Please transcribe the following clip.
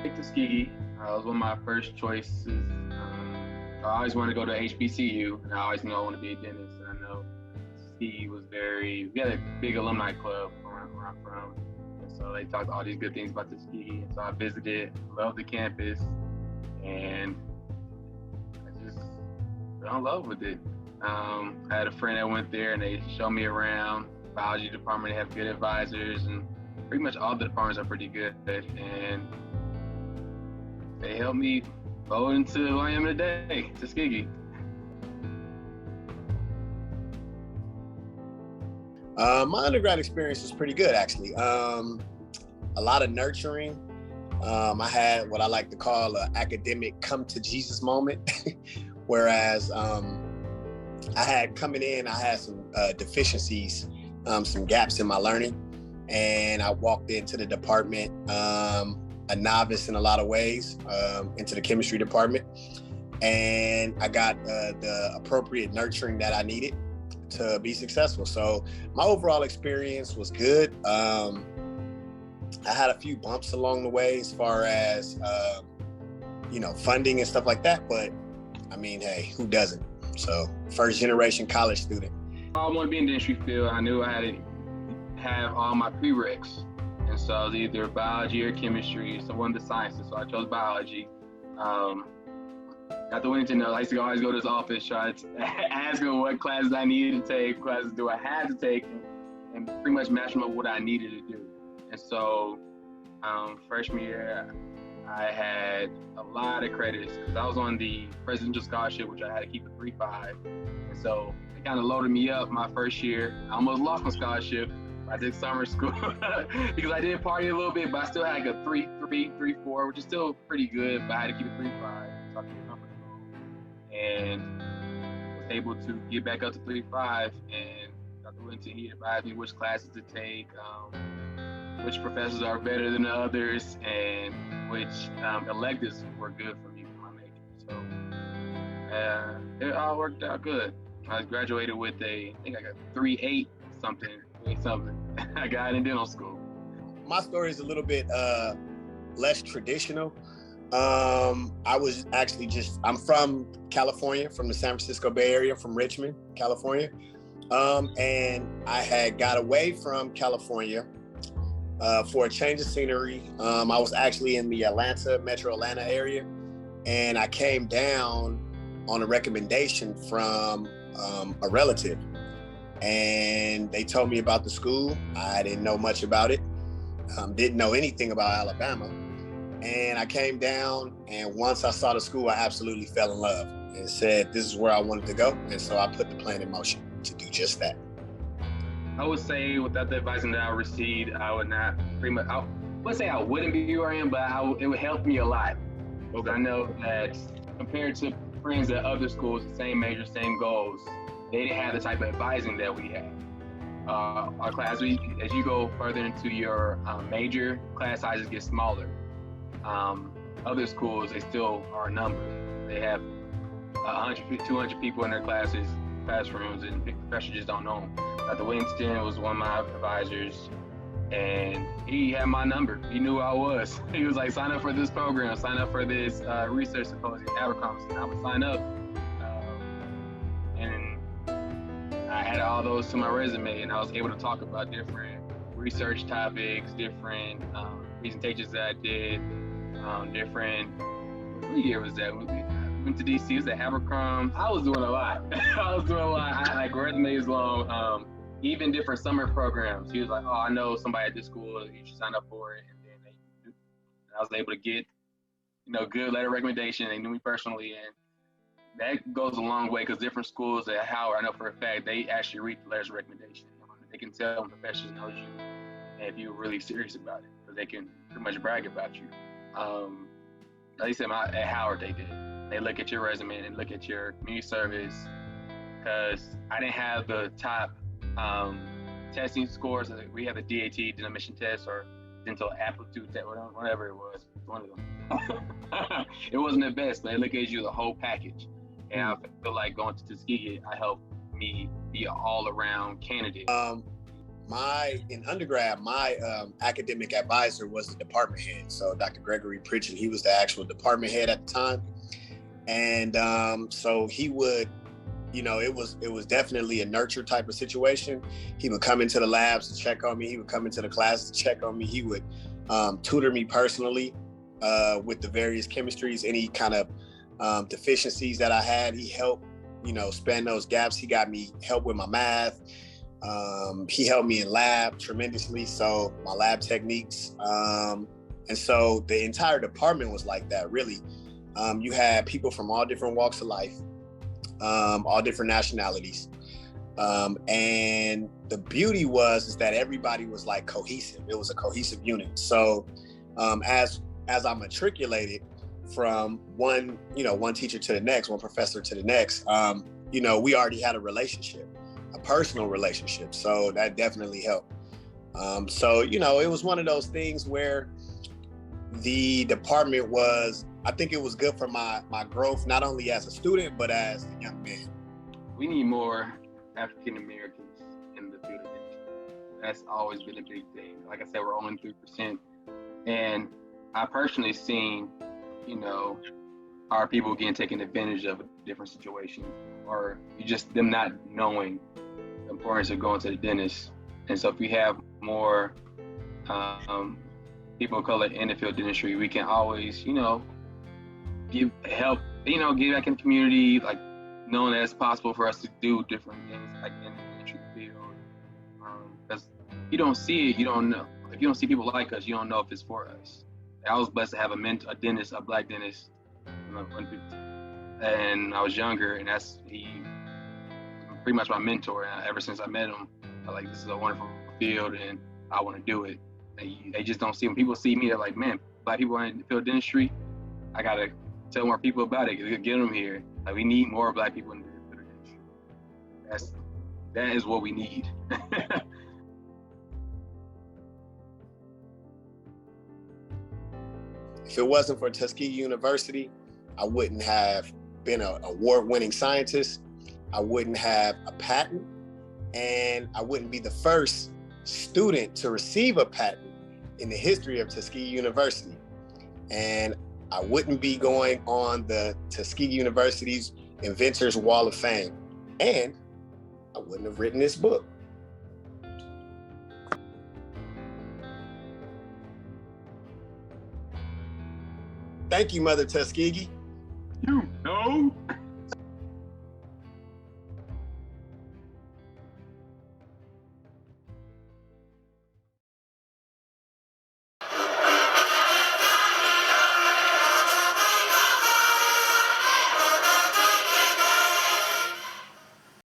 Tuskegee. It was one of my first choices. I always wanted to go to HBCU, and I always knew I wanted to be a dentist. And I know Tuskegee was we had a big alumni club around where I'm from. And so they talked all these good things about Tuskegee. And so I visited, loved the campus, and I just fell in love with it. I had a friend that went there, and they showed me around. Biology department, they have good advisors, and pretty much all the departments are pretty good. And they helped me go into who I am today, Tuskegee. My undergrad experience was pretty good, actually. A lot of nurturing. I had what I like to call an academic come to Jesus moment, whereas I had coming in, I had some deficiencies, some gaps in my learning, and I walked into the department a novice in a lot of ways, into the chemistry department, and I got the appropriate nurturing that I needed to be successful. So my overall experience was good. I had a few bumps along the way as far as funding and stuff like that, but I mean, hey, who doesn't? So first generation college student. I wanted to be in the dentistry field. I knew I had to have all my prereqs. And so it was either biology or chemistry, so one of the sciences. So I chose biology. Got the Winton, I used to always go to his office, try to ask him what classes I needed to take, classes do I have to take, and pretty much match them up what I needed to do. And so freshman year, I had a lot of credits because I was on the presidential scholarship, which I had to keep a 3.5. And so it kind of loaded me up my first year. I almost lost my scholarship. I did summer school because I did party a little bit, but I still had like a 3.4, which is still pretty good, but I had to keep a 3.5. So I kept comfortable and was able to get back up to 3.5. And Dr. Winton, he advised me which classes to take, which professors are better than the others, and which electives were good for me for my major. So it all worked out good. I graduated with I think I got 3.8 something. I got in dental school. My story is a little bit less traditional. I was actually I'm from California, from the San Francisco Bay Area, from Richmond, California. And I had got away from California for a change of scenery. I was actually in the Metro Atlanta area, and I came down on a recommendation from a relative. And they told me about the school. I didn't know much about it, didn't know anything about Alabama. And I came down, and once I saw the school, I absolutely fell in love and said, this is where I wanted to go. And so I put the plan in motion to do just that. I would say without the advising that I received, I would not I would say I wouldn't be where I am, but it would help me a lot. Because I know that compared to friends at other schools, same major, same goals, they didn't have the type of advising that we had. Our class, as you go further into your major, class sizes get smaller. Other schools, they still are a number. They have 100, 200 people in their classrooms, and professors just don't know them. Dr. Winston was one of my advisors, and he had my number. He knew who I was. He was like, sign up for this program, sign up for this research symposium, Abercrombie. And I would sign up. And I had all those to my resume, and I was able to talk about different research topics, different presentations that I did, what year was that? We went to DC, it was at Abercrombie. I was doing a lot. I like resumes long, even different summer programs. He was like, oh, I know somebody at this school, you should sign up for it. And then I was able to get, good letter recommendation. They knew me personally, and that goes a long way because different schools at Howard, I know for a fact, they actually read the letters of recommendation. They can tell when professors knows you and if you're really serious about it, because they can pretty much brag about you. At least at Howard, they did. They look at your resume and look at your community service, because I didn't have the top testing scores. We had the DAT, dental admission test, or dental aptitude test, whatever it was, one of them. It wasn't the best, but they look at you the whole package. And I feel like going to Tuskegee, I helped me be an all-around candidate. in undergrad, my academic advisor was the department head. So Dr. Gregory Pritchett, he was the actual department head at the time. And so he would, it was definitely a nurture type of situation. He would come into the labs to check on me. He would come into the classes to check on me. He would tutor me personally with the various chemistries, any kind of deficiencies that I had. He helped, span those gaps. He got me help with my math. He helped me in lab tremendously. So my lab techniques. And so the entire department was like that, really. You had people from all different walks of life, all different nationalities. And the beauty is that everybody was like cohesive. It was a cohesive unit. So as I matriculated from one teacher to the next, one professor to the next, we already had a relationship, a personal relationship. So that definitely helped. So, it was one of those things where the department I think it was good for my growth, not only as a student, but as a young man. We need more African Americans in the field of industry. That's always been a big thing. Like I said, we're only 3%. And I personally seen, our people getting taken advantage of in different situations, or just them not knowing the importance of going to the dentist. And so if we have more people of color in the field of dentistry, we can always, give help, get back in the community, like knowing that it's possible for us to do different things like in the dentistry field. Because you don't see it, you don't know. If you don't see people like us, you don't know if it's for us. I was blessed to have a dentist, a black dentist, and I was younger, and he was pretty much my mentor. And ever since I met him, I'm like, this is a wonderful field, and I want to do it. And they just don't see, when people see me, they're like, man, black people in the field of dentistry, I gotta tell more people about it, get them here. Like, we need more black people in the field of dentistry. That is what we need. If it wasn't for Tuskegee University, I wouldn't have been an award-winning scientist. I wouldn't have a patent, and I wouldn't be the first student to receive a patent in the history of Tuskegee University. And I wouldn't be going on the Tuskegee University's Inventors Wall of Fame. And I wouldn't have written this book. Thank you, Mother Tuskegee. You know.